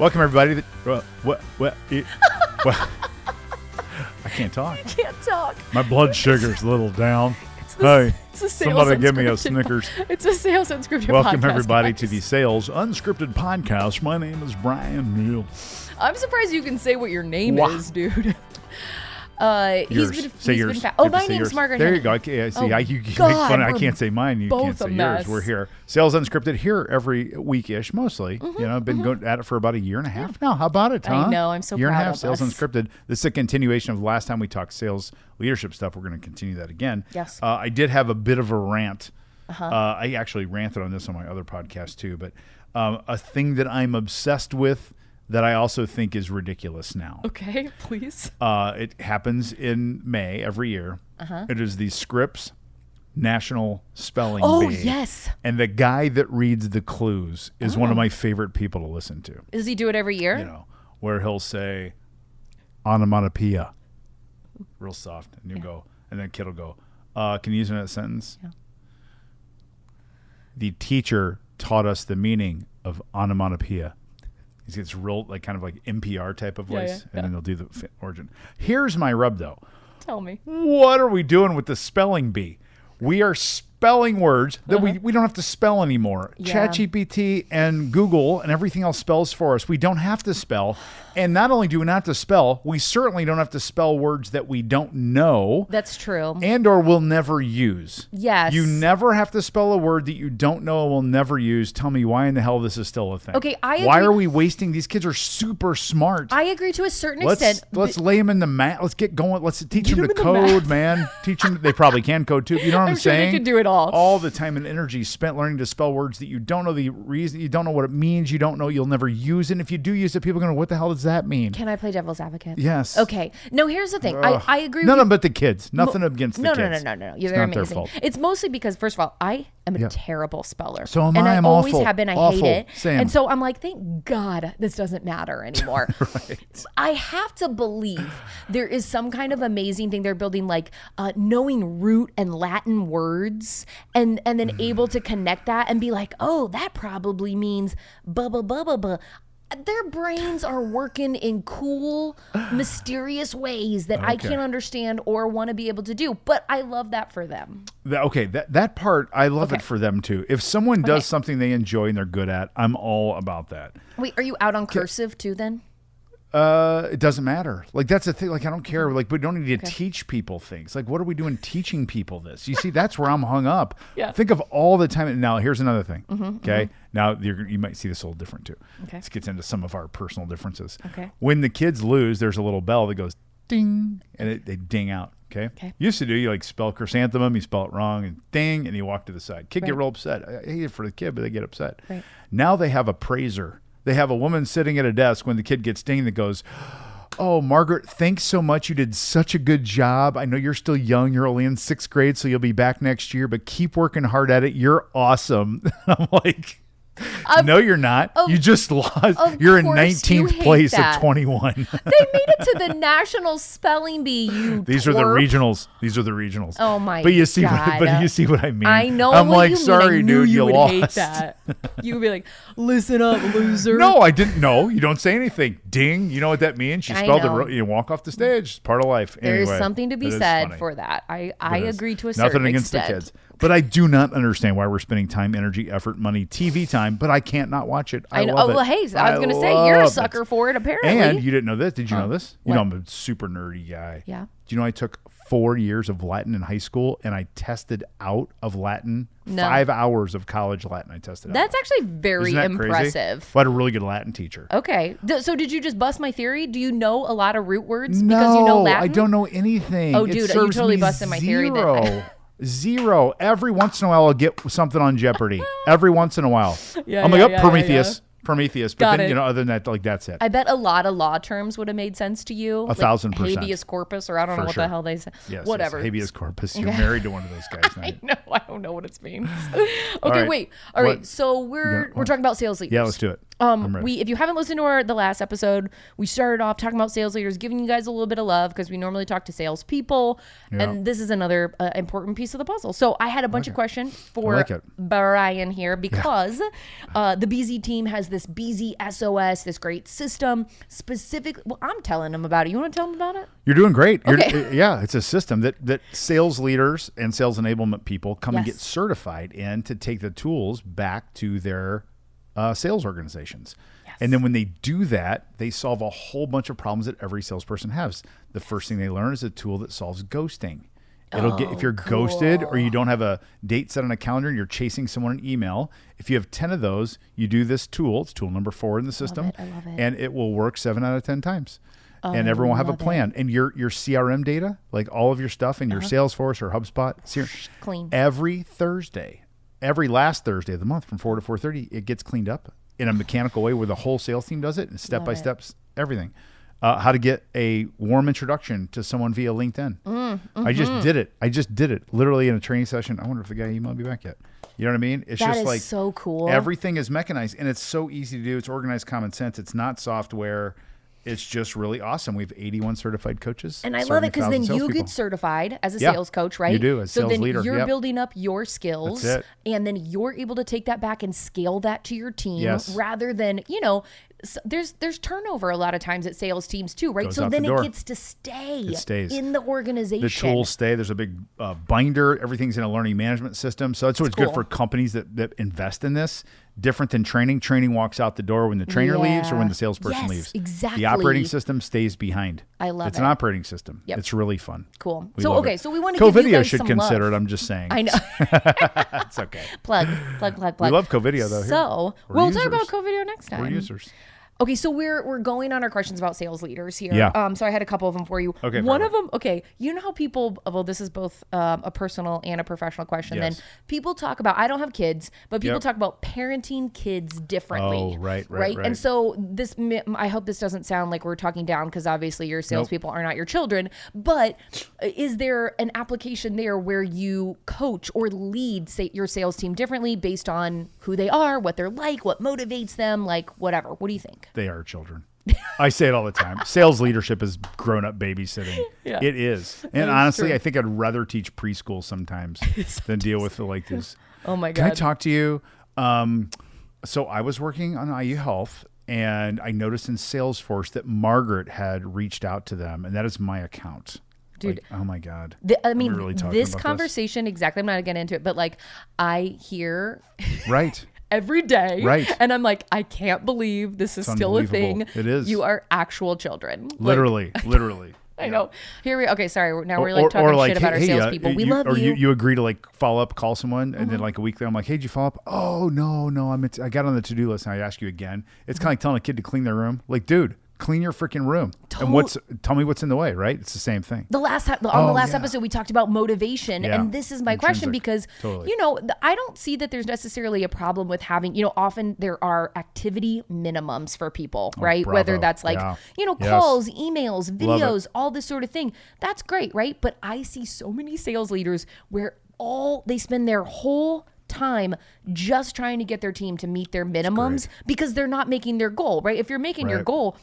Welcome everybody. What? I can't talk. You can't talk. My blood sugar's a little down. It's a Somebody give me a Snickers. It's a Sales Unscripted Welcome podcast, everybody guys. to the Sales Unscripted podcast. My name is Brian Neal. I'm surprised you can say what your name Wow. is, dude. Yours. Say yours. Oh, You have to my say name's yours. Margaret. There you go. You make fun. I can't say mine. You can't say yours. We're here. Sales Unscripted here every week-ish, mostly. I've been going at it for about a year and a half now. How about it, huh? I know. I'm so year proud and a half. of Sales us. Unscripted. This is a continuation of last time we talked sales leadership stuff. We're going to continue that again. Yes. I did have a bit of a rant. I actually ranted on this on my other podcast too. But a thing that I'm obsessed with that I also think is ridiculous now. Okay, please. It happens in May every year. It is the Scripps National Spelling Bee. Oh, yes. And the guy that reads the clues is one of my favorite people to listen to. Does he do it every year? You know, where he'll say onomatopoeia, real soft, and you go, and then kid will go, can you use it in that sentence? Yeah. The teacher taught us the meaning of onomatopoeia. It's real, like kind of like NPR type of voice, and then they'll do the origin. Here's my rub, though. Tell me. What are we doing with the spelling bee? We are spelling words that we don't have to spell anymore. Yeah. ChatGPT and Google and everything else spells for us. We don't have to spell. And not only do we not have to spell, we certainly don't have to spell words that we don't know. That's true. And or will never use. Yes. You never have to spell a word that you don't know and will never use. Tell me why in the hell this is still a thing. Okay, I Why agree. are we wasting? These kids are super smart. I agree to a certain extent. Let's lay them in the math. Let's get going. Let's teach them to them in the code, math. man. Teach them. They probably can code too. You know what I'm I'm sure saying? they could do it all. All the time and energy spent learning to spell words that you don't know the reason. You don't know what it means. You don't know. You'll never use it. And if you do use it, people are going to, what the hell does that mean? Can I play devil's advocate? Yes. Okay. No, here's the thing. I agree None with of them but the kids. Nothing against the No. kids. You're It's very not their amazing. fault. It's mostly because, first of all, I am a terrible speller. So am and I. I I'm always awful. have been. I Awful. hate it. Same. And so I'm like, thank God this doesn't matter anymore. Right. I have to believe there is some kind of amazing thing they're building, like knowing root and Latin words, and then able to connect that and be like, oh, that probably means blah blah blah blah blah. Their brains are working in cool, mysterious ways that I can't understand or want to be able to do. But I love that for them. That part, I love it for them too. If someone does something they enjoy and they're good at, I'm all about that. Wait, are you out on cursive too then? It doesn't matter. Like, that's the thing. Like, I don't care. Like, we don't need to teach people things. Like, what are we doing teaching people this? You see, that's where I'm hung up. Yeah. Think of all the time. Now, here's another thing. Okay. Now, you might see this a little different too. Okay. This gets into some of our personal differences. Okay. When the kids lose, there's a little bell that goes ding, and they ding out. Okay. Used to do, you like spell chrysanthemum, you spell it wrong, and ding, and you walk to the side. Kid get real upset. I hate it for the kid, but they get upset. Right. Now they have a praiser. They have a woman sitting at a desk when the kid gets dinged that goes, oh, Margaret, thanks so much. You did such a good job. I know you're still young. You're only in 6th grade, so you'll be back next year, but keep working hard at it. You're awesome. I'm like, no, you're not. You just lost. You're in 19th place of 21. They made it to the National Spelling Bee. These are the regionals. Oh my! But you see, God. but you see what I mean. I know. I'm what like, you sorry, mean. I knew dude, you would lost. Hate that. You would be like, listen up, loser. No, I didn't. No, you don't say anything. Ding. You know what that means? She I spelled know. it. You walk off the stage. It's part of life. There's Anyway, something to be that is said funny. for that. I agree to a Nothing certain against extent. the kids. But I do not understand why we're spending time, energy, effort, money, TV time, but I can't not watch it. I know. love Oh, well, it. hey, I was going to say, you're a love sucker it. for it, apparently. And you didn't know this. Did you know this? You What? know I'm a super nerdy guy. Yeah. Do you know I took 4 years of Latin in high school and I tested out of Latin? No. 5 hours of college Latin I tested out. That's actually very Isn't that crazy? impressive. I had a really good Latin teacher. Okay. So did you just bust my theory? Do you know a lot of root words No, because you know Latin? I don't know anything. Oh, It dude, you serves totally me busted my theory then. zero. Zero. Every once in a while, I'll get something on Jeopardy. Every once in a while. Yeah, I'm like, yeah, oh, yeah, Prometheus. yeah. Prometheus. But Got then, it. you know, other than that, like, that's it. I bet a lot of law terms would have made sense to you. 1,000%. Habeas corpus, or I don't know what sure. the hell they say. Yes, Whatever. Yes, habeas corpus. You're married to one of those guys. I Right? know. I don't know what it means. All Okay, right. wait. All right. What? So we're talking about sales leaders. Yeah, let's do it. If you haven't listened to the last episode, we started off talking about sales leaders, giving you guys a little bit of love because we normally talk to salespeople, and this is another important piece of the puzzle. So I had a bunch of questions for Brian here because the BZ team has this BZSOS, this great system specifically. Well, I'm telling them about it. You want to tell them about it? You're doing great. Okay. It's a system that sales leaders and sales enablement people come and get certified in to take the tools back to their sales organizations. Yes. And then when they do that, they solve a whole bunch of problems that every salesperson has. The first thing they learn is a tool that solves ghosting. It'll get, if you're ghosted or you don't have a date set on a calendar and you're chasing someone in email, if you have 10 of those, you do this tool. It's tool number 4 in the system. I love it. And it will work 7 out of 10 times. And everyone will have a plan. And your CRM data, like all of your stuff in your Salesforce or HubSpot, clean. Every last Thursday of the month from 4 to 4:30, it gets cleaned up in a mechanical way where the whole sales team does it, and step by steps, everything. How to get a warm introduction to someone via LinkedIn. I just did it literally in a training session. I wonder if the guy emailed me back yet. You know what I mean? It's that just like so cool. Everything is mechanized, and it's so easy to do. It's organized common sense. It's not software. It's just really awesome. We have 81 certified coaches. And I love it because then you get certified as a sales coach, right? You do, as sales leader. So then you're building up your skills. That's it. And then you're able to take that back and scale that to your team rather than, there's turnover a lot of times at sales teams too, right? So then it gets to stay in the organization. The tools stay. There's a big binder. Everything's in a learning management system. So that's what's good for companies that invest in this. Different than training. Training walks out the door when the trainer leaves or when the salesperson leaves. Exactly. The operating system stays behind. I love it. It's an operating system. Yep. It's really fun. Cool. So we want to give you guys should some consider love. it. I'm just saying. I know. It's okay. Plug. We love Covideo though. So we'll talk about Covideo next time. We're users. Okay, so we're going on our questions about sales leaders here. Yeah. So I had a couple of them for you. Okay. One of them, you know how people, well, this is both a personal and a professional question. Yes. Then people talk about, I don't have kids, but people talk about parenting kids differently. Oh, right. And so this, I hope this doesn't sound like we're talking down because obviously your salespeople are not your children, but is there an application there where you coach or lead your sales team differently based on who they are, what they're like, what motivates them, like whatever? What do you think? They are children. I say it all the time. Sales leadership is grown-up babysitting. Yeah. It is. And honestly, true. I think I'd rather teach preschool sometimes than deal with like this. Oh my God. Can I talk to you? So I was working on IU Health, and I noticed in Salesforce that Margaret had reached out to them, and that is my account. Dude, like, oh my God. Really this conversation, exactly, I'm not going to get into it, but like I hear... Right. every day. Right. And I'm like, I can't believe this is still a thing. It is. You are actual children. Literally. I know. Sorry. Now we're talking shit about our salespeople. We love you. Or you agree to like follow up, call someone, and then like a week later, I'm like, hey, did you follow up? Oh, no. I got on the to-do list and I ask you again. It's kind of like telling a kid to clean their room. Like, dude, clean your freaking room. And tell me what's in the way, right? It's the same thing. The last episode, we talked about motivation. Yeah. And this is my question because, I don't see that there's necessarily a problem with having, often there are activity minimums for people, right? Bravo. Whether that's like, calls, emails, videos, all this sort of thing. That's great, right? But I see so many sales leaders where they spend their whole time just trying to get their team to meet their minimums because they're not making their goal, right? If you're making your goal,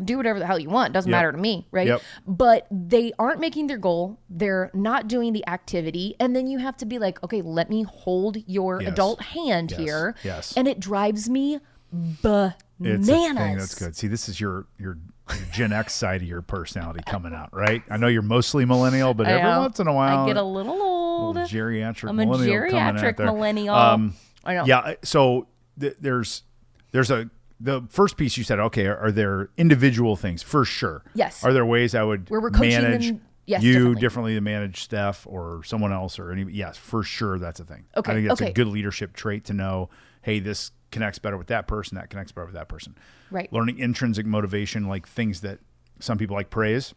do whatever the hell you want. Doesn't matter to me, right? Yep. But they aren't making their goal. They're not doing the activity. And then you have to be like, okay, let me hold your adult hand here. Yes. And it drives me bananas. It's a thing that's good. See, this is your Gen X side of your personality coming out, right? I know you're mostly millennial, but every once in a while I get a little old. Geriatric I'm a millennial geriatric millennial. I know. Yeah. So there's the first piece you said, okay, are there individual things? For sure. Yes. Are there ways I would where we're coaching manage them, differently to manage Steph or someone else or any? Yes, for sure. That's a thing. Okay. I think that's a good leadership trait to know, hey, this connects better with that person. That connects better with that person. Right. Learning intrinsic motivation, like things that some people like praise.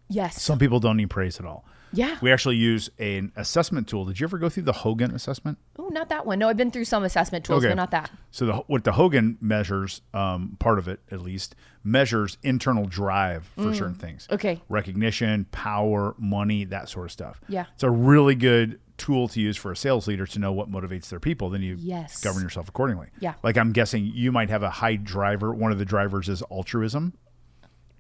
Yes. Some people don't need praise at all. Yeah. We actually use an assessment tool. Did you ever go through the Hogan assessment? Oh, not that one. No, I've been through some assessment tools, but not that. So what the Hogan measures, part of it at least, measures internal drive for certain things. Okay. Recognition, power, money, that sort of stuff. Yeah. It's a really good tool to use for a sales leader to know what motivates their people. Then you Yes. govern yourself accordingly. Yeah. Like I'm guessing you might have a high driver. One of the drivers is altruism.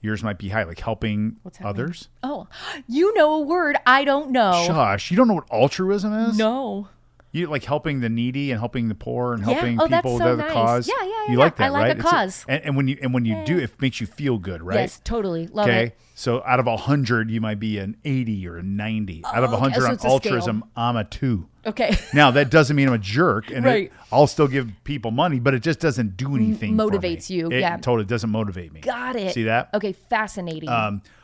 Yours might be high, like helping others. Oh, you know a word I don't know. Shush, you don't know what altruism is? No. You like helping the needy and helping the poor and Yeah. helping Oh, that's people so with a nice. cause. Yeah. You like that, I like right? a cause. And when you do, it makes you feel good, right? Yes, totally. Love Okay. it. So out of 100, you might be an 80 or a 90. Out of 100 so on it's a altruism, I'm a 2. Okay. Now that doesn't mean I'm a jerk, and Right. I'll still give people money, but it just doesn't do anything. Motivates for me. you, It yeah. totally doesn't motivate me. Got it. See that? Okay, fascinating.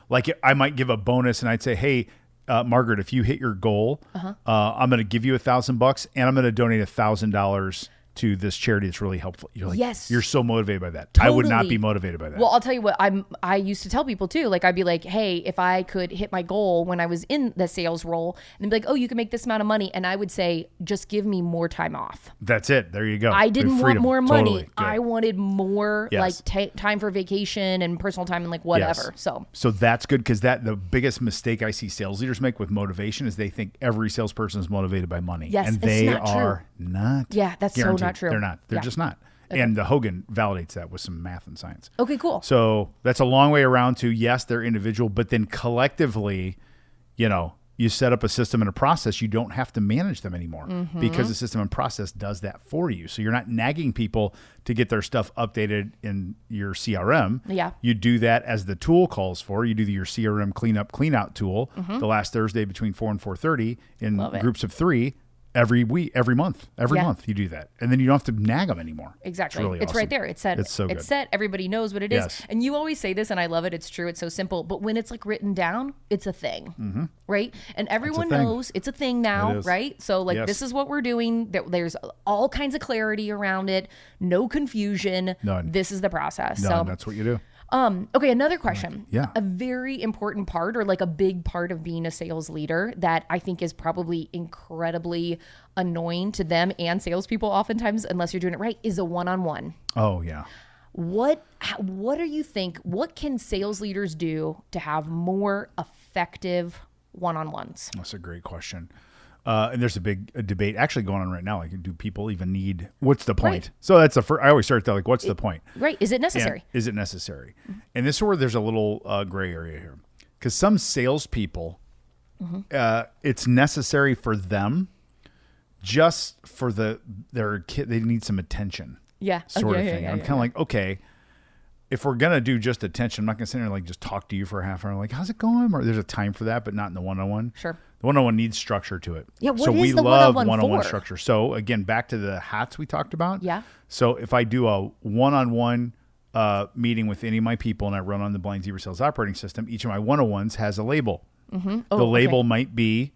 Like I might give a bonus, and I'd say, hey. Margaret, if you hit your goal, I'm going to give you $1,000 and I'm going to donate $1,000 to this charity. It's really helpful. You're like, Yes. you're so motivated by that. I would not Totally. be motivated by that. Well, I'll tell you what, I used to tell people too, like I'd be like, hey, if I could hit my goal when I was in the sales role, and they'd be like, oh, you can make this amount of money. And I would say, just give me more time off. That's it. There you go. I didn't want Freedom. more Totally. money. Good. I wanted more Yes. like time for vacation and personal time and like whatever. Yes. So that's good because the biggest mistake I see sales leaders make with motivation is they think every salesperson is motivated by money. Yes, and it's they not true. are not. Yeah, that's so Guaranteed. not true. They're not. They're Yeah. just not. And the Hogan validates that with some math and science. okay, cool. So that's a long way around to, yes, they're individual, but then collectively, you set up a system and a process. You don't have to manage them anymore because the system and process does that for you. So you're not nagging people to get their stuff updated in your CRM. Yeah. You do that as the tool calls for. You do your CRM clean out tool the last Thursday between 4 and 4:30 in Love it. groups of 3. Every week, every month you do that. And then you don't have to nag them anymore. Exactly. It's, really It's awesome. right there. It's set. It's so good. It's set. Everybody knows what it is. Yes. And you always say this, and I love it. It's true. It's so simple. But when it's like written down, it's a thing, right? And everyone thing. knows it's a thing now, It is. right? So like Yes. this is what we're doing. There's all kinds of clarity around it. No confusion. None. This is the process. No, So that's what you do. okay, another question. Yeah. A very important part or like a big part of being a sales leader that I think is probably incredibly annoying to them and salespeople oftentimes, unless you're doing it right, is a one-on-one. Oh, yeah. What do you think, what can sales leaders do to have more effective one-on-ones? That's a great question. And there's a big debate actually going on right now. Like, do people even need, what's the point? Right. So that's I always start that, like, what's the point? Right. Is it And necessary? is it necessary? And this is where there's a little gray area here. Because some salespeople, it's necessary for them just for their kid. They need some attention. Yeah. Sort of Yeah, thing. yeah, I'm yeah, kind of like, okay, if we're going to do just attention, I'm not going to sit there and like just talk to you for a half hour. Like, how's it going? Or there's a time for that, but not in the one-on-one. Sure. The one-on-one needs structure to it. Yeah, what so is we the love one-on-one one-on-one for? structure. So again, back to the hats we talked about. Yeah. So if I do a one-on-one meeting with any of my people and I run on the Blind Zebra Sales Operating System, each of my one-on-ones has a label. Oh, The label okay. might be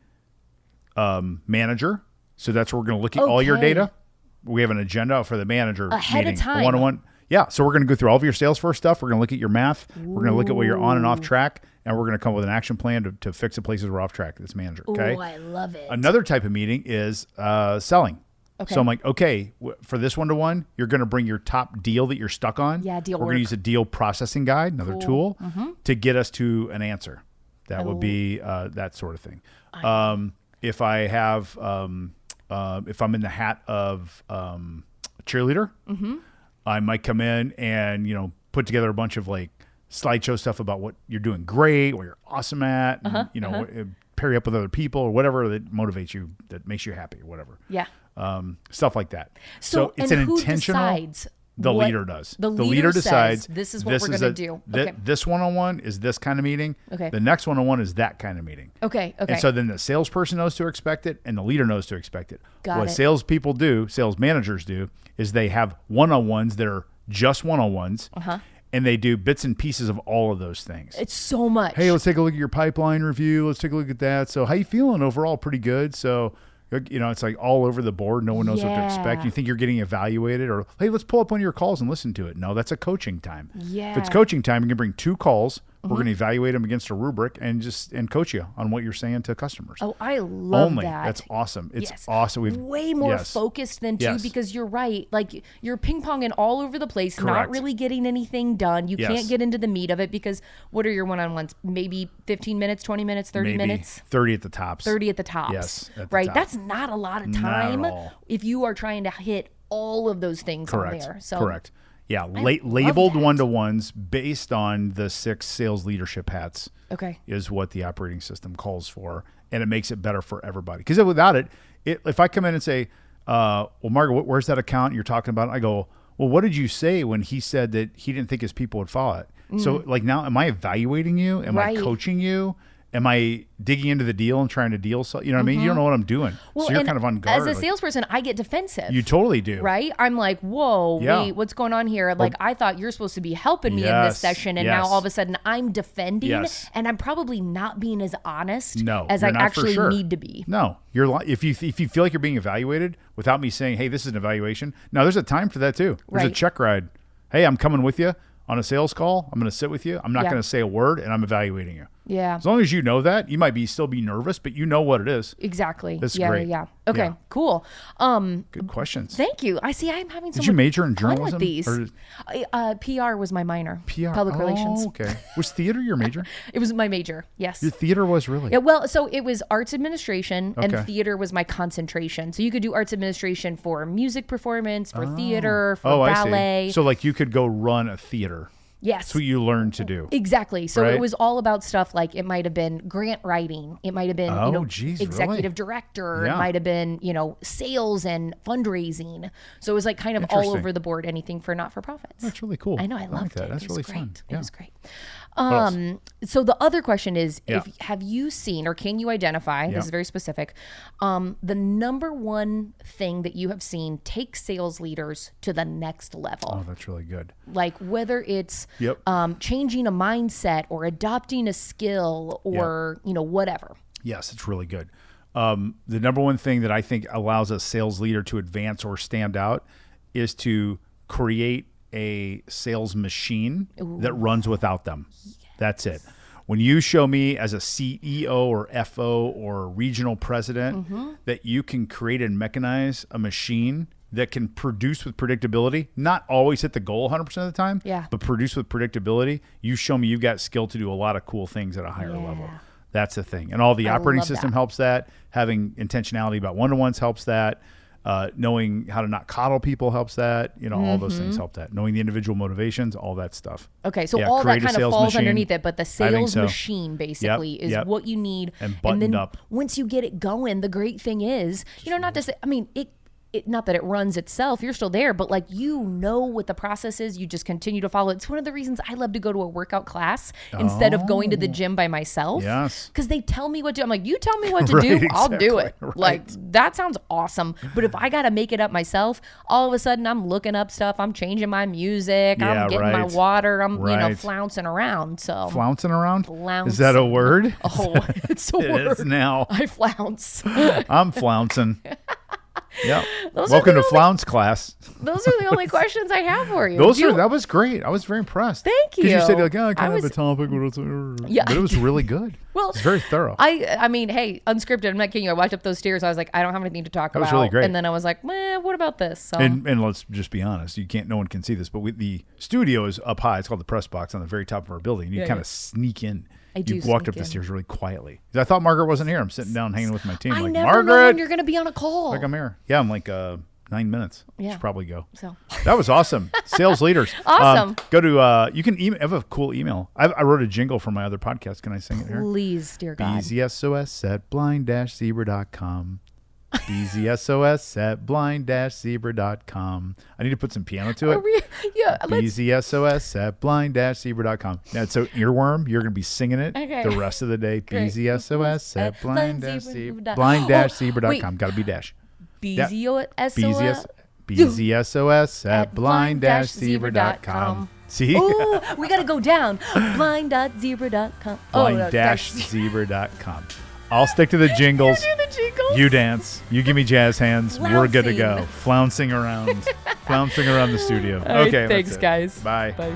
manager. So that's where we're going to look at all your Okay. data. We have an agenda for the manager Ahead of meeting. time. One-on-one. Yeah. So we're going to go through all of your Salesforce stuff. We're going to look at your math. We're going to look at where you're on and off track. And we're going to come up with an action plan to fix the places we're off track. This manager. Okay. Oh, I love it. Another type of meeting is selling. Okay. So I'm like, okay, for this one-to-one, you're going to bring your top deal that you're stuck on. Yeah, deal We're going to work. use a deal processing guide, another tool, to get us to an answer. That would Oh. be that sort of thing. If I have, if I'm in the hat of a cheerleader, I might come in and put together a bunch of like slideshow stuff about what you're doing great, what you're awesome at, and, pair you up with other people or whatever that motivates you, that makes you happy or whatever. Yeah. Stuff like that. So, it's and an who intentional. decides The what- leader does. The leader decides says, this is what we're going to do. Okay. This one-on-one is this kind of meeting. Okay. The next one-on-one is that kind of meeting. Okay. And so then the salesperson knows to expect it and the leader knows to expect it. Got What it. salespeople do, sales managers do, is they have one-on-ones that are just one-on-ones. And they do bits and pieces of all of those things. It's so much. Hey, let's take a look at your pipeline review. Let's take a look at that. So how you feeling overall? Pretty good. So, it's like all over the board. No one knows what to expect. Yeah. You think you're getting evaluated or, hey, let's pull up one of your calls and listen to it. No, that's a coaching time. Yeah. If it's coaching time, you can bring 2 calls We're going to evaluate them against a rubric and coach you on what you're saying to customers. Oh, I love Only. that. That's awesome. It's Yes. awesome. We've way more yes. focused than two Yes. because you're right. Like you're ping ponging all over the place, not Correct. really getting anything done. You Yes. can't get into the meat of it because what are your one-on-ones? Maybe 15 minutes, 20 minutes, 30 Maybe minutes? 30 at the tops. 30 at the tops. Yes, at the right. top. That's not a lot of Not at time all. if you are trying to hit all of those things Correct. on there. So Correct. Yeah, love labeled that. one-to-ones based on the 6 sales leadership hats Okay. is what the operating system calls for, and it makes it better for everybody. Because without it, if I come in and say, well, Margaret, where's that account you're talking about? I go, well, what did you say when he said that he didn't think his people would follow it? So like now, am I evaluating you? Am I Right. coaching you? Am I digging into the deal and trying to deal? So, you know what I mean? You don't know what I'm doing. Well, so you're and kind of on guard. as a like, salesperson, I get defensive. you totally do. Right? I'm like, whoa, Yeah. wait, what's going on here? Like, I thought you're supposed to be helping me in this Yes, session, and now yes. all of a sudden I'm defending, Yes. and I'm probably not being as honest No, as you're I not for actually sure. need to be. No, if you feel like you're being evaluated without me saying, hey, this is an evaluation. No, there's a time for that too. There's a Right. check ride. Hey, I'm coming with you on a sales call. I'm going to sit with you. I'm not Yeah. going to say a word, and I'm evaluating you. Yeah, As long as you know that, you might still be nervous, but you know what it is. exactly. That's yeah, great. yeah. Okay, Yeah. cool. Good questions. Thank you. I see. I'm having so Did much you major in fun journalism? with these. Or PR was my minor. PR? Public relations. Okay. Was theater your major? It was my major. Yes. Your theater was really? Yeah, well, so it was arts administration Okay. and theater was my concentration. So you could do arts administration for music performance, for theater, for I ballet. see. So like you could go run a theater. Yes. That's what you learned to do. Exactly. So Right? it was all about stuff like it might have been grant writing. It might have been, Oh, geez, executive really? director. Yeah. It might have been, sales and fundraising. So it was like kind of all Interesting. over the board, anything for not-for-profits. That's really cool. I know. I like loved that. it. That's It was really great. fun. It Yeah. was great. else? So the other question is, Yeah. have you seen or can you identify, Yeah. this is very specific, the number one thing that you have seen take sales leaders to the next level? Oh, that's really good. Like whether it's Yep. changing a mindset or adopting a skill or, whatever. Yes, it's really good. The number one thing that I think allows a sales leader to advance or stand out is to create a sales machine that runs without them. That's it. When you show me as a CEO or FO or regional president that you can create and mechanize a machine that can produce with predictability, not always hit the goal 100% of the time, Yeah. but produce with predictability, you show me you've got skill to do a lot of cool things at a higher level. That's the thing. And all the operating love system that. helps that. Having intentionality about one-to-ones helps that. Knowing how to not coddle people helps that. All those things help that. Knowing the individual motivations, all that stuff. Okay, so Yeah, all that create a kind of sales falls machine. underneath it, but the I think sales so. machine basically is yep. what you need. And buttoned then up. once you get it going, the great thing is, not to say, it not that it runs itself, you're still there, but like what the process is, you just continue to follow. It's one of the reasons I love to go to a workout class instead of going to the gym by myself. Yes. Because they tell me what to do. I'm like, you tell me what to Right, do, I'll do exactly, it. right. Like, that sounds awesome. But if I got to make it up myself, all of a sudden I'm looking up stuff, I'm changing my music, Yeah, I'm getting my right. water, I'm, Right. flouncing around. So, Flouncing around? Flouncing. Is that a word? oh, it's a It word. is now. I flounce. I'm flouncing. Yeah. Those are Welcome the to only- flounce class. Those are the only questions I have for you. That was great. I was very impressed. Thank Because you said you. like, I kind I of have a was- topic, Yeah. but it was really good. Well, it's very thorough. I mean, hey, unscripted. I'm not kidding you. I walked up those stairs. I was like, I don't have anything to talk about. was really great. And then I was like, what about this? So, And let's just be honest. No one can see this, but the studio is up high. It's called the press box on the very top of our building. You Yeah, kind yeah. of sneak in. I do You walked sneak up the in. stairs really quietly. 'Cause I thought Margaret wasn't here. I'm sitting down hanging with my team. I like, never know Margaret, when you're going to be on a call. like I'm here. Yeah, I'm like 9 minutes. Yeah. Should probably go. So, That was awesome. Sales leaders. Awesome. Go to, you can email, I have a cool email. I wrote a jingle for my other podcast. Can I sing it here? please, dear God. BZSOS at blind-zebra.com. BZSOS at blind-zebra.com. I need to put some piano to it. Yeah, let's, BZSOS at blind-zebra.com. Now, so earworm, you're going to be singing it Okay. the rest of the day. Great. BZSOS at blind-zebra- blind-zebra.com. Wait. Got to be dash. BZSOS. BZSOS at blind-zebra.com. See? Oh, we got to go down. Blind.zebra.com. Blind-zebra.com. I'll stick to the jingles. You do the jingles. You dance. You give me jazz hands. We're good to go. Flouncing. Flouncing around. Flouncing around the studio. All right, Okay. thanks, that's it. guys. Bye. Bye.